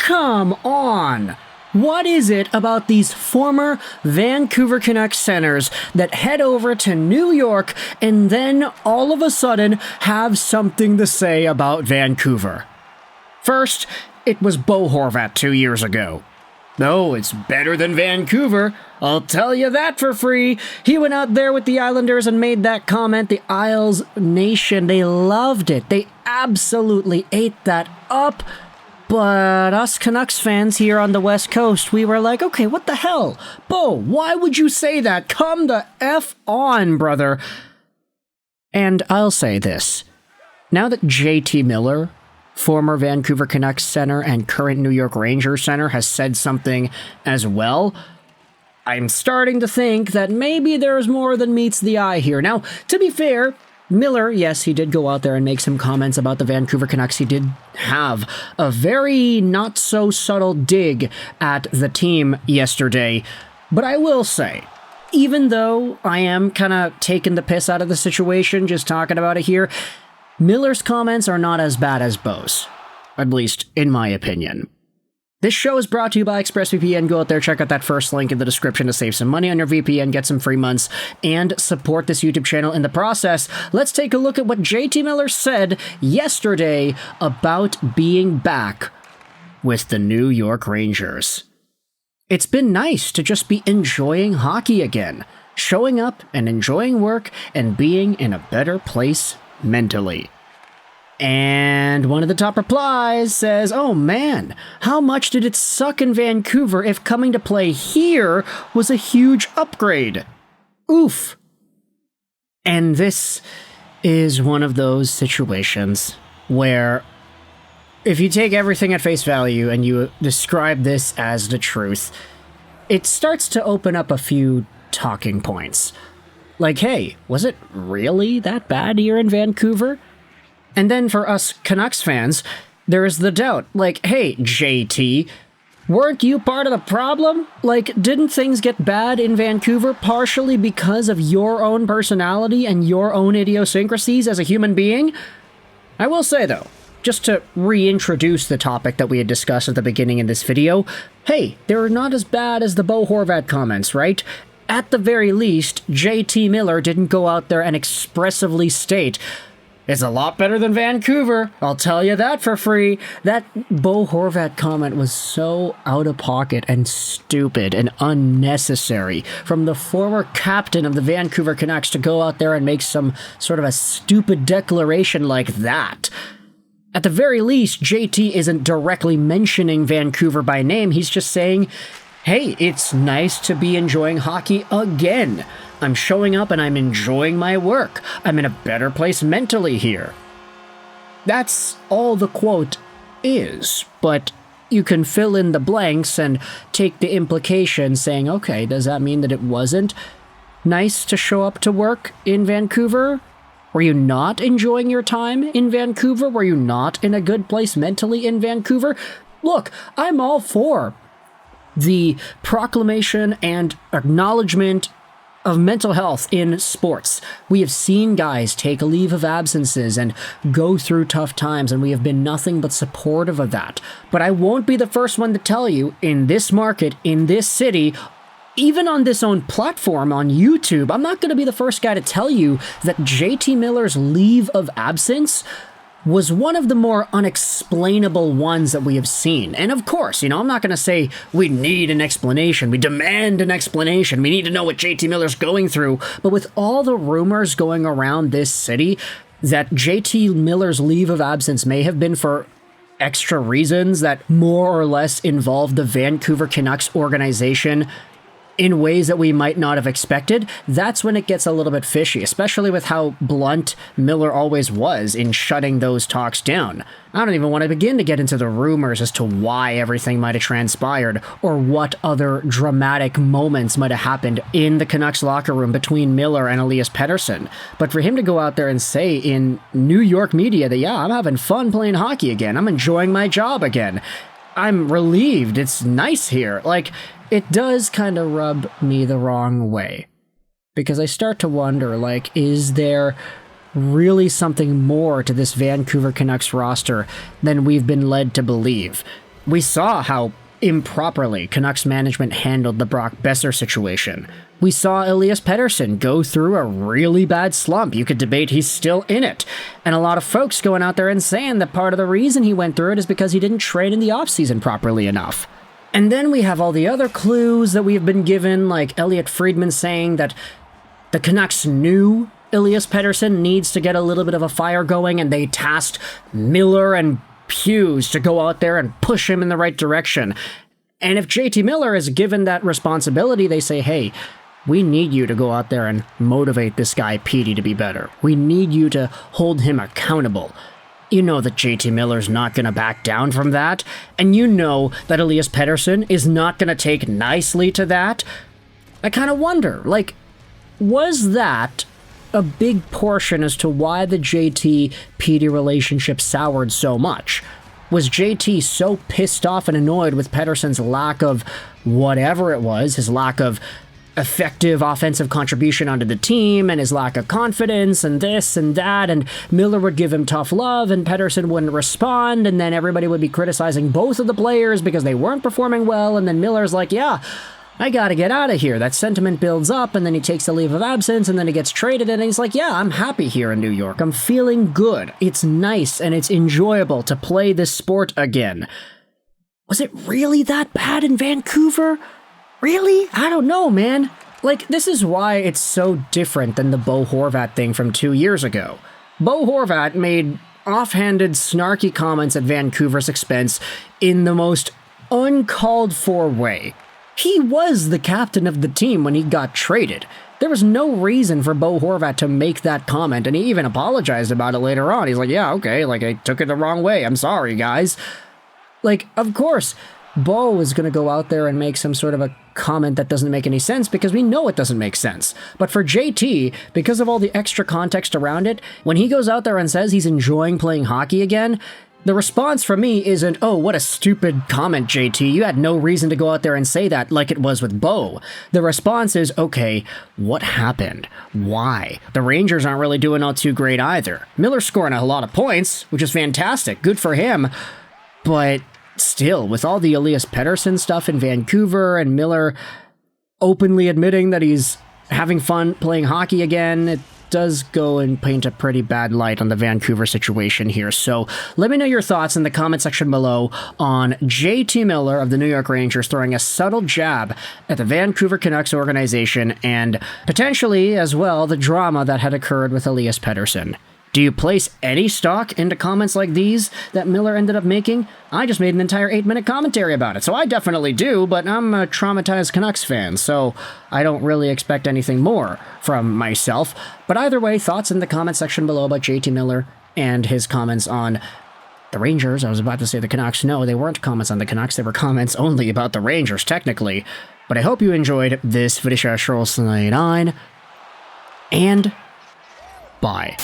come on! What is it about these former Vancouver Canucks centers that head over to New York and then all of a sudden have something to say about Vancouver? First, it was Bo Horvat 2 years ago. Oh, it's better than Vancouver. I'll tell you that for free. He went out there with the Islanders and made that comment. The Isles Nation, they loved it. They absolutely ate that up. But us Canucks fans here on the West Coast, we were like, okay, what the hell? Bo, why would you say that? Come the F on, brother. And I'll say this. Now that JT Miller, former Vancouver Canucks center and current New York Rangers center, has said something as well, I'm starting to think that maybe there's more than meets the eye here. Now, to be fair, Miller, yes, he did go out there and make some comments about the Vancouver Canucks. He did have a very not-so-subtle dig at the team yesterday. But I will say, even though I am kind of taking the piss out of the situation, just talking about it here, Miller's comments are not as bad as Bo's, at least in my opinion. This show is brought to you by ExpressVPN. Go out there, check out that first link in the description to save some money on your VPN, get some free months, and support this YouTube channel in the process. Let's take a look at what JT Miller said yesterday about being back with the New York Rangers. It's been nice to just be enjoying hockey again, showing up and enjoying work and being in a better place mentally. And one of the top replies says, oh man, how much did it suck in Vancouver if coming to play here was a huge upgrade? Oof. And this is one of those situations where if you take everything at face value and you describe this as the truth, it starts to open up a few talking points. Like, hey, was it really that bad here in Vancouver? And then for us Canucks fans, there is the doubt. Like, hey, JT, weren't you part of the problem? Like, didn't things get bad in Vancouver partially because of your own personality and your own idiosyncrasies as a human being? I will say, though, just to reintroduce the topic that we had discussed at the beginning in this video, hey, they're not as bad as the Bo Horvat comments, right? At the very least, JT Miller didn't go out there and expressively state, it's a lot better than Vancouver, I'll tell you that for free. That Bo Horvat comment was so out of pocket and stupid and unnecessary from the former captain of the Vancouver Canucks to go out there and make some sort of a stupid declaration like that. At the very least, JT isn't directly mentioning Vancouver by name, he's just saying, hey, it's nice to be enjoying hockey again. I'm showing up and I'm enjoying my work. I'm in a better place mentally here. That's all the quote is, but you can fill in the blanks and take the implication saying, okay, does that mean that it wasn't nice to show up to work in Vancouver? Were you not enjoying your time in Vancouver? Were you not in a good place mentally in Vancouver? Look, I'm all for the proclamation and acknowledgement of mental health in sports. We have seen guys take a leave of absences and go through tough times, and we have been nothing but supportive of that. But I won't be the first one to tell you, in this market, in this city, even on this own platform on YouTube, I'm not going to be the first guy to tell you that JT Miller's leave of absence was one of the more unexplainable ones that we have seen. And of course, I'm not going to say we need an explanation, we demand an explanation, we need to know what JT Miller's going through, but with all the rumors going around this city that JT Miller's leave of absence may have been for extra reasons that more or less involve the Vancouver Canucks organization in ways that we might not have expected, that's when it gets a little bit fishy, especially with how blunt Miller always was in shutting those talks down. I don't even want to begin to get into the rumors as to why everything might have transpired, or what other dramatic moments might have happened in the Canucks locker room between Miller and Elias Pettersson. But for him to go out there and say in New York media that, yeah, I'm having fun playing hockey again, I'm enjoying my job again, I'm relieved, it's nice here, like, it does kind of rub me the wrong way. Because I start to wonder, like, is there really something more to this Vancouver Canucks roster than we've been led to believe? We saw how improperly Canucks management handled the Brock Besser situation. We saw Elias Pettersson go through a really bad slump. You could debate he's still in it. And a lot of folks going out there and saying that part of the reason he went through it is because he didn't train in the offseason properly enough. And then we have all the other clues that we have been given, like Elliot Friedman saying that the Canucks knew Elias Pettersson needs to get a little bit of a fire going, and they tasked Miller and Hughes to go out there and push him in the right direction. And if JT Miller is given that responsibility, they say, hey, we need you to go out there and motivate this guy Petey to be better. We need you to hold him accountable. You know that JT Miller's not going to back down from that, and you know that Elias Pettersson is not going to take nicely to that. I kind of wonder, like, was that a big portion as to why the JT-Petey relationship soured so much? Was JT so pissed off and annoyed with Pettersson's lack of whatever it was, his lack of effective offensive contribution onto the team, and his lack of confidence, and this and that, and Miller would give him tough love, and Pettersson wouldn't respond, and then everybody would be criticizing both of the players because they weren't performing well, and then Miller's like, yeah, I gotta get out of here. That sentiment builds up, and then he takes a leave of absence, and then he gets traded, and he's like, yeah, I'm happy here in New York. I'm feeling good. It's nice, and it's enjoyable to play this sport again. Was it really that bad in Vancouver? Really? I don't know, man. Like, this is why it's so different than the Bo Horvat thing from 2 years ago. Bo Horvat made offhanded, snarky comments at Vancouver's expense in the most uncalled for way. He was the captain of the team when he got traded. There was no reason for Bo Horvat to make that comment, and he even apologized about it later on. He's like, yeah, okay, like, I took it the wrong way. I'm sorry, guys. Like, of course, Bo is going to go out there and make some sort of a comment that doesn't make any sense because we know it doesn't make sense. But for JT, because of all the extra context around it, when he goes out there and says he's enjoying playing hockey again, the response from me isn't, oh, what a stupid comment, JT. You had no reason to go out there and say that like it was with Bo. The response is, okay, what happened? Why? The Rangers aren't really doing all too great either. Miller's scoring a lot of points, which is fantastic. Good for him. But still, with all the Elias Pettersson stuff in Vancouver and Miller openly admitting that he's having fun playing hockey again, it does go and paint a pretty bad light on the Vancouver situation here. So let me know your thoughts in the comment section below on JT Miller of the New York Rangers throwing a subtle jab at the Vancouver Canucks organization and potentially as well the drama that had occurred with Elias Pettersson. Do you place any stock into comments like these that Miller ended up making? I just made an entire 8-minute commentary about it, so I definitely do, but I'm a traumatized Canucks fan, so I don't really expect anything more from myself. But either way, thoughts in the comment section below about JT Miller and his comments on the Rangers. I was about to say the Canucks. No, they weren't comments on the Canucks, they were comments only about the Rangers, technically. But I hope you enjoyed this video, and bye.